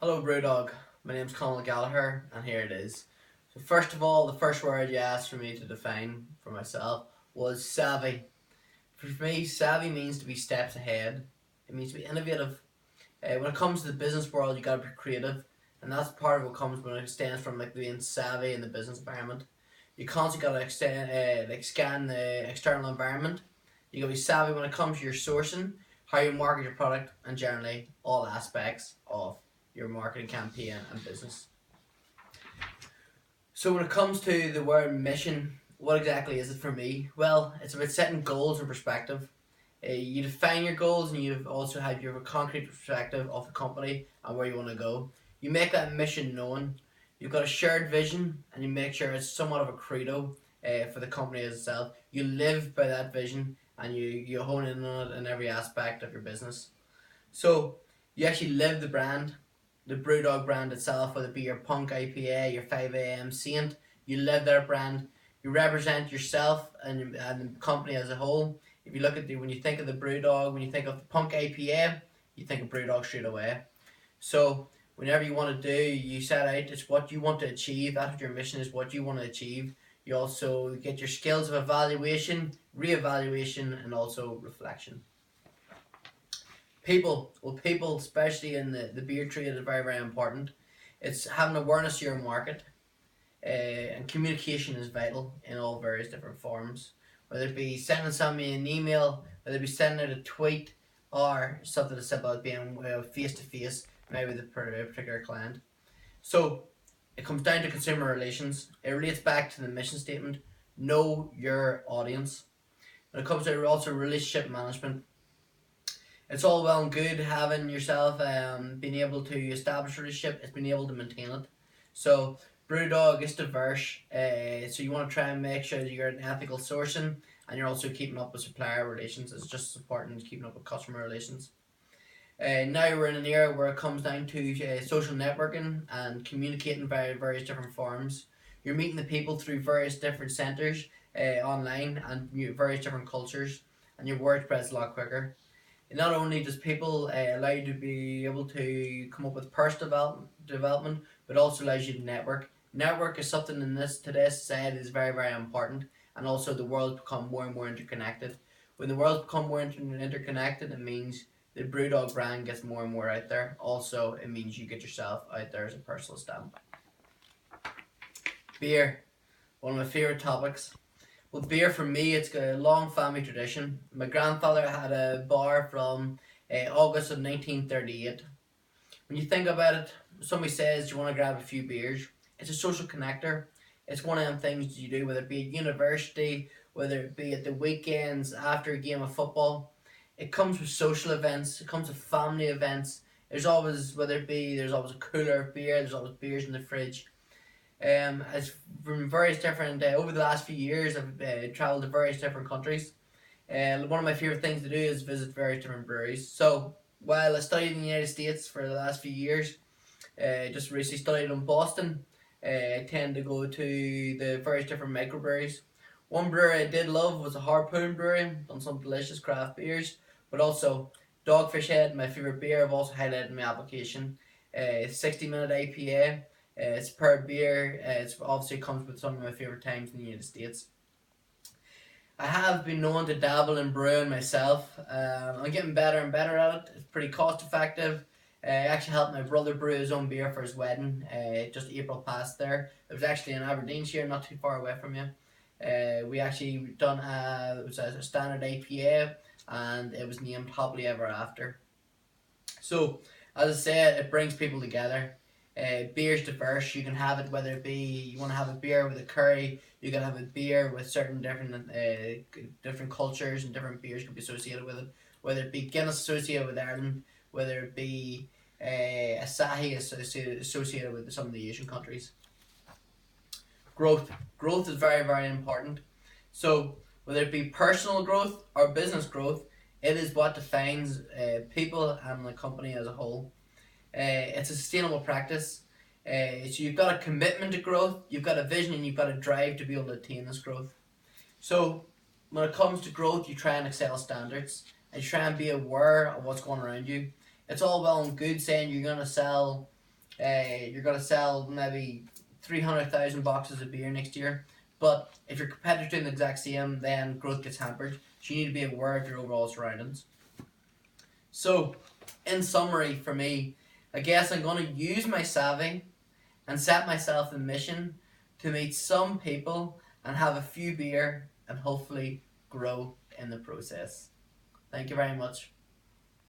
Hello, BrewDog. My name's Conall Gallagher, and here it is. So, first of all, the first word you asked for me to define for myself was savvy. For me, savvy means to be steps ahead. It means to be innovative. When it comes to the business world, you gotta be creative, and that's part of what comes when it stems from like being savvy in the business environment. You constantly gotta scan the external environment. You gotta be savvy when it comes to your sourcing, how you market your product, and generally all aspects of your marketing campaign and business. So when it comes to the word mission, what exactly is it for me? Well, it's about setting goals in perspective. You define your goals, and you also have your concrete perspective of the company and where you want to go. You make that mission known. You've got a shared vision, and you make sure it's somewhat of a credo for the company itself. You live by that vision, and you hone in on it in every aspect of your business. So you actually live the BrewDog brand itself, whether it be your Punk IPA, your 5 a.m. Saint. You live their brand. You represent yourself and the company as a whole. If you look at when you think of the BrewDog, when you think of the Punk IPA, you think of BrewDog straight away. So whenever you want to do, you set out it's what you want to achieve. That's what your mission is. What you want to achieve. You also get your skills of evaluation, re-evaluation, and also reflection. People, especially in the beer trade, is very, very important. It's having awareness of your market, and communication is vital in all various different forms. Whether it be sending somebody an email, whether it be sending out a tweet, or something as simple as being face to face, maybe with a particular client. So it comes down to consumer relations. It relates back to the mission statement. Know your audience. When it comes to also relationship management, it's all well and good having yourself being able to establish a relationship. It's being able to maintain it. So BrewDog is diverse. So you want to try and make sure that you're an ethical sourcing, and you're also keeping up with supplier relations. It's just as important as keeping up with customer relations. Now we're in an era where it comes down to social networking and communicating via various different forms. You're meeting the people through various different centres online and various different cultures, and your word spreads a lot quicker. It not only does people allow you to be able to come up with personal development, but also allows you to network. Network is something in this today's society is very, very important, and also the world's become more and more interconnected. When the world's become more interconnected, it means the BrewDog brand gets more and more out there. Also, it means you get yourself out there as a personal stamp. Beer, one of my favorite topics. Well, beer for me, it's got a long family tradition. My grandfather had a bar from August of 1938. When you think about it, somebody says you want to grab a few beers. It's a social connector. It's one of them things you do, whether it be at university, whether it be at the weekends after a game of football. It comes with social events. It comes with family events. There's always a cooler of beer. There's always beers in the fridge. As from various different over the last few years, I've travelled to various different countries. One of my favorite things to do is visit various different breweries. So while I studied in the United States for the last few years, just recently studied in Boston. I tend to go to the various different microbreweries. One brewery I did love was a Harpoon Brewery. Done some delicious craft beers, but also Dogfish Head, my favorite beer. I've also highlighted in my application. 60-minute IPA. It's per beer. It's obviously comes with some of my favorite times in the United States. I have been known to dabble in brewing myself. I'm getting better and better at it. It's pretty cost effective. I actually helped my brother brew his own beer for his wedding. Just April past there. It was actually in Aberdeenshire, not too far away from you. We actually done it was a standard IPA, and it was named Happily Ever After. So, as I said, it brings people together. Beer's diverse. You can have it whether it be you want to have a beer with a curry. You can have a beer with certain different cultures, and different beers can be associated with it. Whether it be Guinness associated with Ireland, whether it be Asahi associated with some of the Asian countries. Growth is very, very important. So whether it be personal growth or business growth, it is what defines people and the company as a whole. It's a sustainable practice. So you've got a commitment to growth, you've got a vision, and you've got a drive to be able to attain this growth. So when it comes to growth, you try and excel standards, and you try and be aware of what's going around you. It's all well and good saying you're going to sell you're going to sell maybe 300,000 boxes of beer next year. But if your competitor's doing the exact same, then growth gets hampered. So you need to be aware of your overall surroundings. So, in summary, for me, I guess I'm going to use my savvy and set myself a mission to meet some people and have a few beer and hopefully grow in the process. Thank you very much.